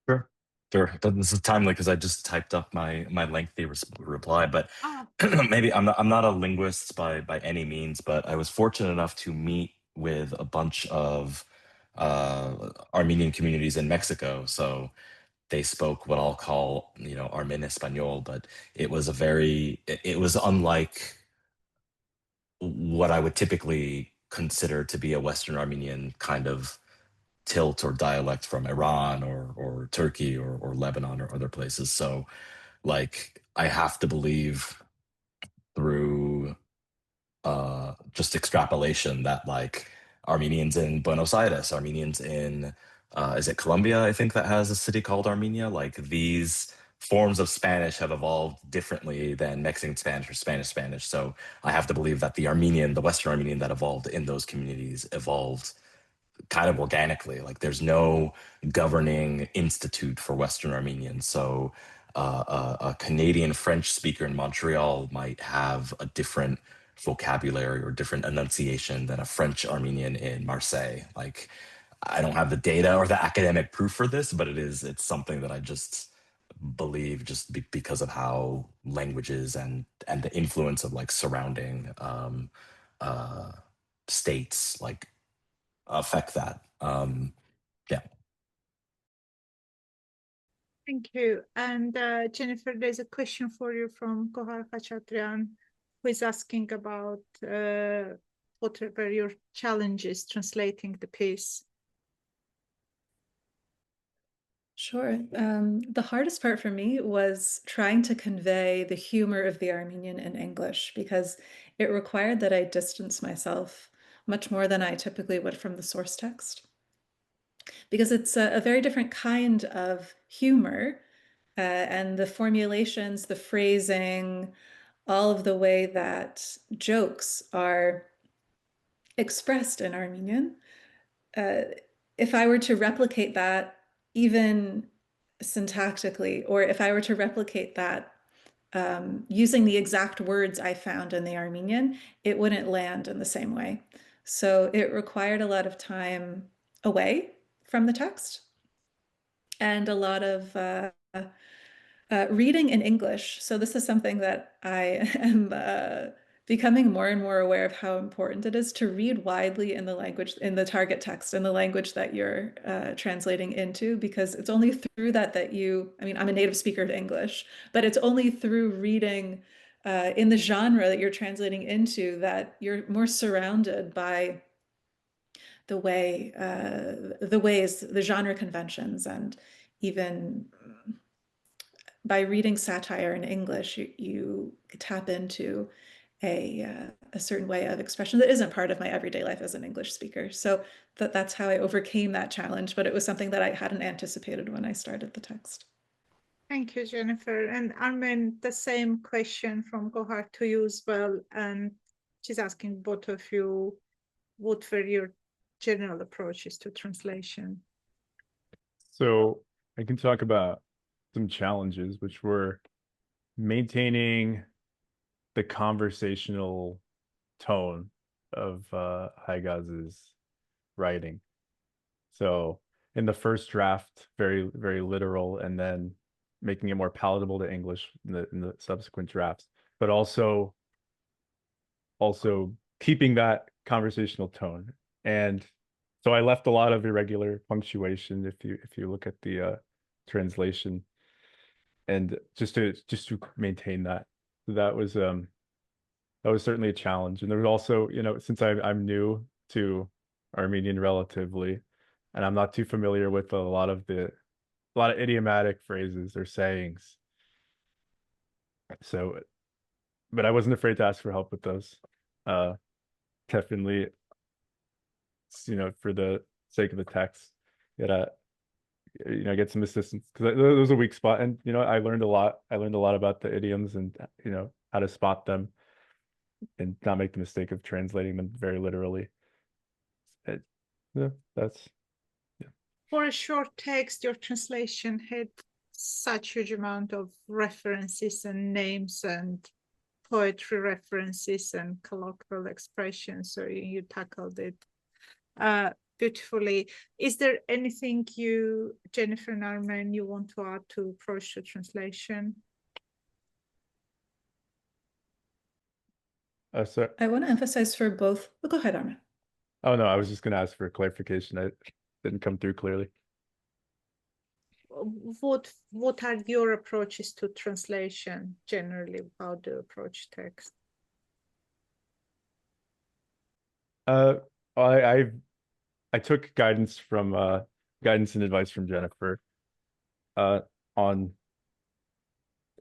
Sure. Sure. But this is timely because I just typed up my lengthy reply, but maybe I'm not a linguist by any means, but I was fortunate enough to meet with a bunch of Armenian communities in Mexico. So they spoke what I'll call, Armen Espanol, but it was it was unlike what I would typically consider to be a Western Armenian kind of tilt or dialect from Iran or Turkey or Lebanon or other places. So like I have to believe through just extrapolation that like Armenians in Buenos Aires, Armenians in is it Colombia, I think, that has a city called Armenia, like these forms of Spanish have evolved differently than Mexican Spanish or Spanish. So I have to believe that the Western Armenian that evolved in those communities evolved kind of organically. Like there's no governing institute for Western Armenian. So a Canadian French speaker in Montreal might have a different vocabulary or different enunciation than a French Armenian in Marseille. Like I don't have the data or the academic proof for this, but it's something that I just believe just because of how languages and the influence of like surrounding states like affect that. Yeah. Thank you. And Jennifer, there's a question for you from Kohar Khachatrian, who is asking about what were your challenges translating the piece? Sure. The hardest part for me was trying to convey the humor of the Armenian in English, because it required that I distance myself much more than I typically would from the source text. Because it's a very different kind of humor, and the formulations, the phrasing, all of the way that jokes are expressed in Armenian. If I were to replicate that, even syntactically, or if I were to replicate that using the exact words I found in the Armenian, it wouldn't land in the same way. So it required a lot of time away from the text and a lot of reading in English. So this is something that I am becoming more and more aware of how important it is to read widely in the language, in the target text, in the language that you're translating into, because it's only through that I mean, I'm a native speaker of English, but it's only through reading in the genre that you're translating into that you're more surrounded by the ways, the genre conventions, and even by reading satire in English, you tap into a certain way of expression that isn't part of my everyday life as an English speaker. So that's how I overcame that challenge, but it was something that I hadn't anticipated when I started the text. Thank you, Jennifer. And Armen, the same question from Gohar to you as well. And she's asking both of you, what were your general approaches to translation? So I can talk about some challenges, which were maintaining the conversational tone of Haigaz's writing. So in the first draft, very, very literal, and then making it more palatable to English in the subsequent drafts, but also keeping that conversational tone. And so I left a lot of irregular punctuation if you look at the translation, and just to maintain that. That was certainly a challenge. And there was also, since I'm new to Armenian relatively, and I'm not too familiar with a lot of the a lot of idiomatic phrases or sayings. So, but I wasn't afraid to ask for help with those. Definitely, for the sake of the text, gotta get some assistance because there was a weak spot, and I learned a lot. I learned a lot about the idioms and how to spot them and not make the mistake of translating them very literally. Yeah, that's For a short text, your translation had such huge amount of references and names and poetry references and colloquial expressions. So you tackled it beautifully. Is there anything you, Jennifer and Armen, you want to add to approach the translation? so. I want to emphasize for both. Oh, go ahead, Armen. Oh no, I was just going to ask for clarification. I didn't come through clearly. What are your approaches to translation generally? How do you approach text? I took guidance and advice from Jennifer on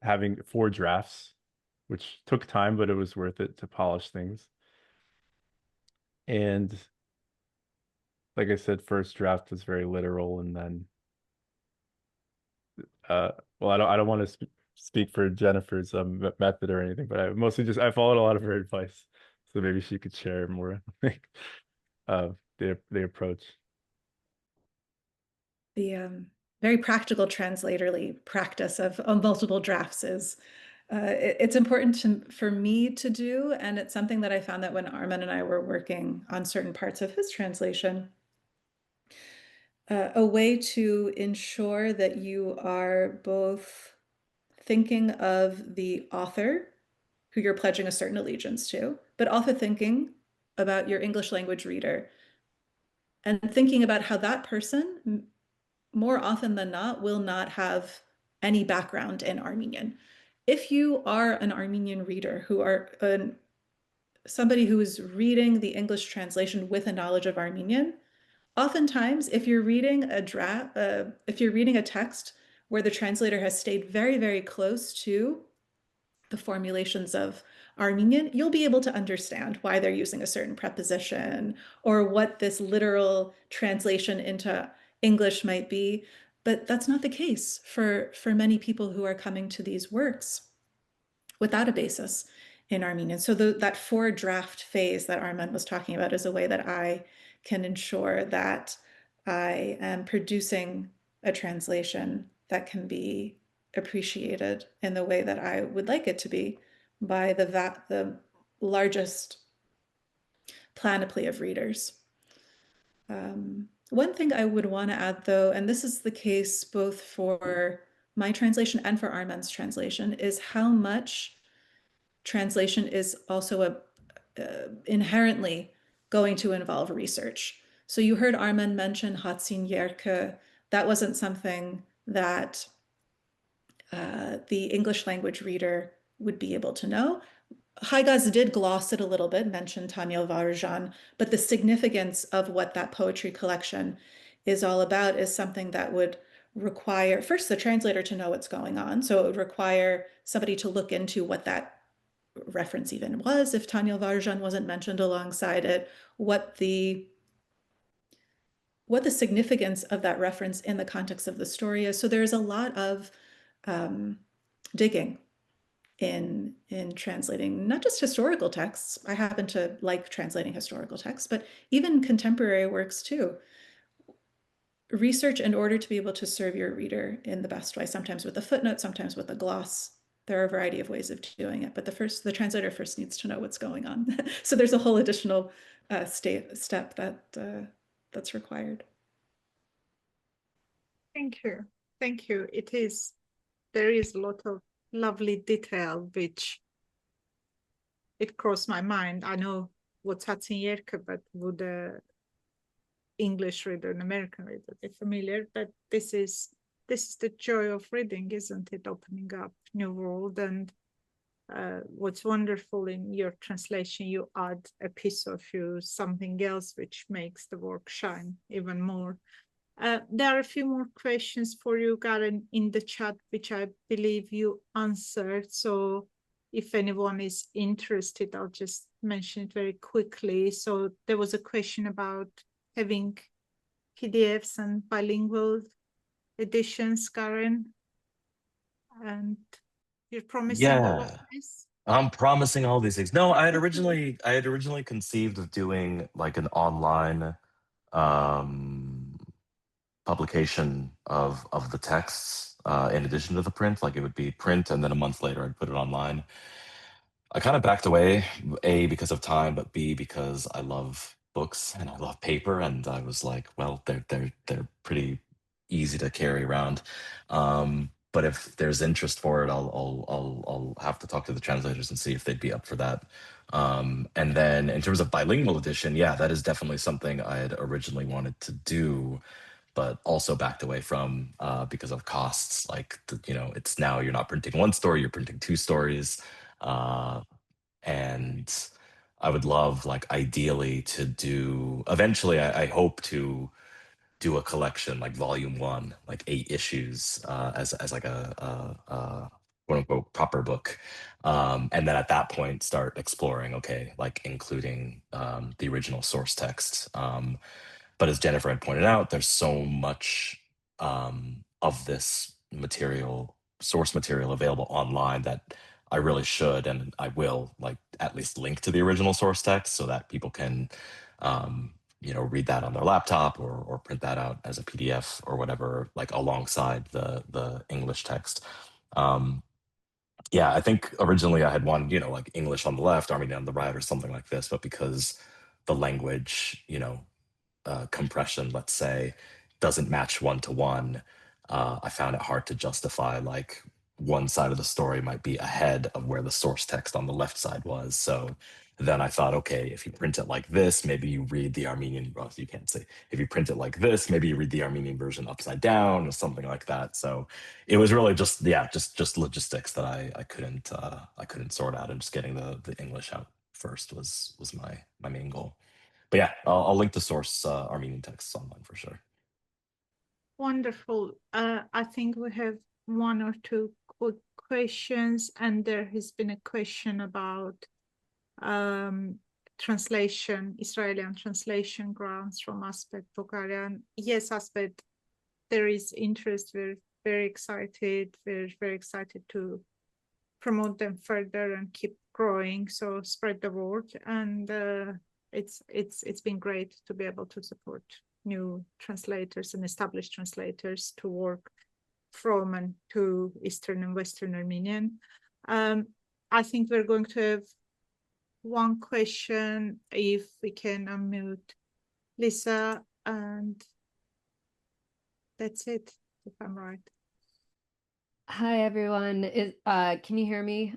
having 4 drafts, which took time, but it was worth it to polish things. And like I said, first draft was very literal, and then well, I don't want to speak for Jennifer's method or anything, but I mostly I followed a lot of her advice, so maybe she could share more the approach. The very practical translatorly practice of multiple drafts is it's important for me to do, and it's something that I found that when Armen and I were working on certain parts of his translation, a way to ensure that you are both thinking of the author who you're pledging a certain allegiance to, but also thinking about your English language reader and thinking about how that person, more often than not, will not have any background in Armenian. If you are an Armenian reader who are somebody who is reading the English translation with a knowledge of Armenian, oftentimes if you're reading a text where the translator has stayed very, very close to the formulations of Armenian, you'll be able to understand why they're using a certain preposition or what this literal translation into English might be. But that's not the case for many people who are coming to these works without a basis in Armenian. So that 4 draft phase that Armen was talking about is a way that I can ensure that I am producing a translation that can be appreciated in the way that I would like it to be by the largest panoply of readers. One thing I would want to add, though, and this is the case both for my translation and for Armen's translation, is how much translation is also inherently going to involve research. So you heard Armen mention Hatsin Yerke. That wasn't something that the English language reader would be able to know. Haigaz did gloss it a little bit, mention Tatevik Ayvazyan, but the significance of what that poetry collection is all about is something that would require, first, the translator to know what's going on. So it would require somebody to look into what that reference even was, if Tatevik Ayvazyan wasn't mentioned alongside it, what the significance of that reference in the context of the story is. So there's a lot of digging in translating not just historical texts. I happen to like translating historical texts, but even contemporary works too. Research in order to be able to serve your reader in the best way, sometimes with a footnote, sometimes with a gloss. There are a variety of ways of doing it, but the translator first needs to know what's going on. So there's a whole additional step that's required. Thank you. Thank you. There is a lot of lovely detail which it crossed my mind. I know what's Hatsin Yerke, but would an English reader, an American reader be familiar? But this is the joy of reading, isn't it? Opening up new world. And what's wonderful in your translation, you add a piece of you, something else which makes the work shine even more. There are a few more questions for you, Garen, in the chat, which I believe you answered. So if anyone is interested, I'll just mention it very quickly. So there was a question about having PDFs and bilingual editions, Garen, and you're promising all of Yeah. this? I'm promising all these things. No, I had originally conceived of doing like an online publication of the texts in addition to the print. Like it would be print, and then a month later I'd put it online. I kind of backed away, A, because of time, but B, because I love books and I love paper, and I was like, well, they're pretty easy to carry around. But if there's interest for it, I'll have to talk to the translators and see if they'd be up for that. And then in terms of bilingual edition, yeah, that is definitely something I had originally wanted to do, but also backed away from because of costs. Like, it's now you're not printing one story, you're printing two stories. And I would love, like, ideally to do, eventually, I hope to do a collection, like volume 1, like 8 issues, as like a quote unquote proper book. And then at that point start exploring, okay, like including the original source text. But as Jennifer had pointed out, there's so much of this source material available online that I really should, and I will, like, at least link to the original source text so that people can, read that on their laptop or print that out as a PDF or whatever, like alongside the English text. Yeah, I think originally I had one, like English on the left, Armenian on the right, or something like this, but because the language, compression, let's say, doesn't match one to one, I found it hard to justify, like, one side of the story might be ahead of where the source text on the left side was. So then I thought, okay, if you print it like this, maybe you read the Armenian, well, you can't say, if you print it like this, maybe you read the Armenian version upside down or something like that. So it was really just, yeah, just logistics that I couldn't sort out, and just getting the English out first was my main goal. But yeah, I'll link the source Armenian texts online for sure. Wonderful. I think we have one or two quick questions, and there has been a question about translation, Israeli translation grounds from Aspet Bulgarian. Yes, Aspet, there is interest. We're very excited. We're very excited to promote them further and keep growing. So spread the word, and it's been great to be able to support new translators and established translators to work from and to Eastern and Western Armenian. I think we're going to have one question, if we can unmute Lisa, and that's it, if I'm right. Hi, everyone. Can you hear me?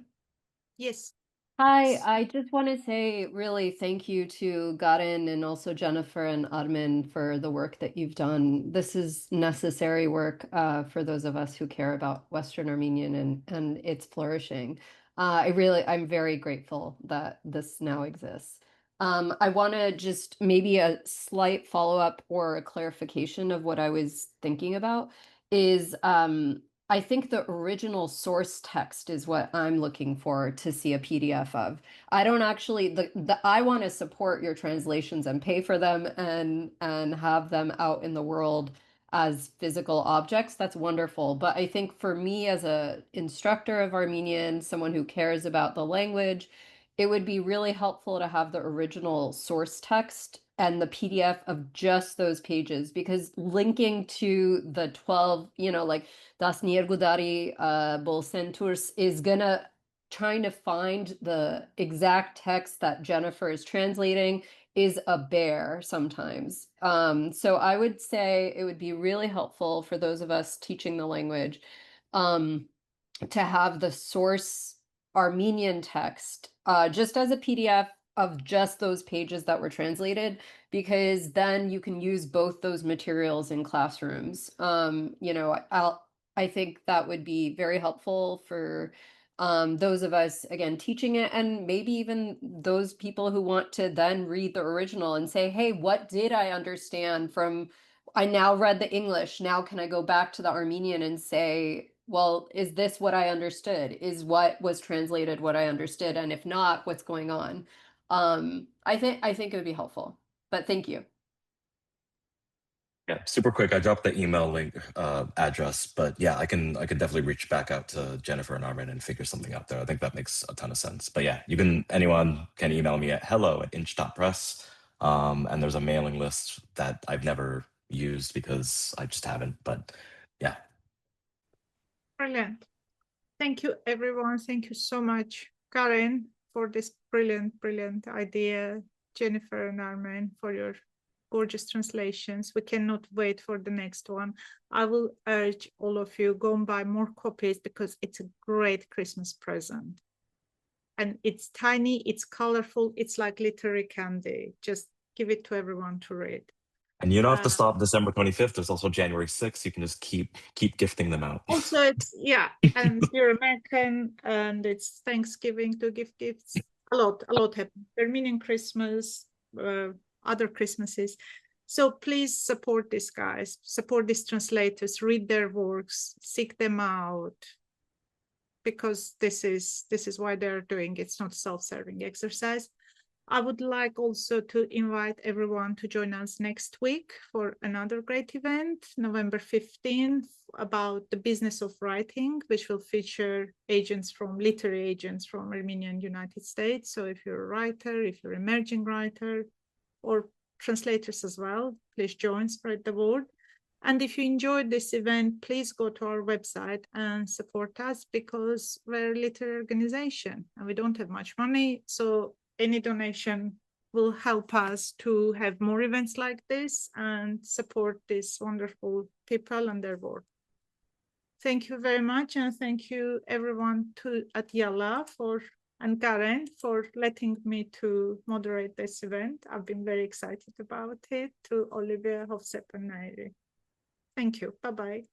Yes. Hi, I just want to say really thank you to Garen and also Jennifer and Armen for the work that you've done. This is necessary work for those of us who care about Western Armenian and its flourishing. I'm very grateful that this now exists. I want to just maybe a slight follow-up or a clarification of what I was thinking about is I think the original source text is what I'm looking for to see a PDF of. I don't actually I want to support your translations and pay for them and have them out in the world as physical objects. That's wonderful. But I think for me as a instructor of Armenian, someone who cares about the language, it would be really helpful to have the original source text and the PDF of just those pages, because linking to the 12, like Das Niergudari Bolsenturs is gonna trying to find the exact text that Jennifer is translating is a bear sometimes. So I would say it would be really helpful for those of us teaching the language to have the source Armenian text just as a PDF of just those pages that were translated, because then you can use both those materials in classrooms. I think that would be very helpful for those of us, again, teaching it, and maybe even those people who want to then read the original and say, hey, what did I understand from I now read the English. Now can I go back to the Armenian and say, well, is this what I understood? Is what was translated what I understood? And if not, what's going on? I think it would be helpful. But thank you. Yeah, super quick. I dropped the email link address, but yeah, I can definitely reach back out to Jennifer and Armen and figure something out there. I think that makes a ton of sense. But yeah, anyone can email me at hello@inch.press. And there's a mailing list that I've never used because I just haven't. But yeah. Brilliant. Thank you, everyone. Thank you so much, Garen, for this brilliant idea. Jennifer and Armen, for your gorgeous translations. We cannot wait for the next one. I will urge all of you, go and buy more copies because it's a great Christmas present. And it's tiny, it's colorful, it's like literary candy. Just give it to everyone to read. And you don't have to stop December 25th. There's also January 6th. You can just keep gifting them out. Also, it's, yeah, and you're American, and it's Thanksgiving to give gifts. A lot happen. Armenian Christmas, other Christmases. So please support these guys, support these translators, read their works, seek them out, because this is why they're doing it. It's not a self-serving exercise. I would like also to invite everyone to join us next week for another great event, November 15th, about the business of writing, which will feature literary agents from Armenia and United States. So if you're a writer, if you're an emerging writer, or translators as well, please join, spread the word. And if you enjoyed this event, please go to our website and support us, because we're a literary organization and we don't have much money. So any donation will help us to have more events like this and support these wonderful people and their work. Thank you very much. And thank you everyone at IALA and Garen for letting me to moderate this event. I've been very excited about it, to Olivia, Hofsep and Nairi. Thank you. Bye-bye.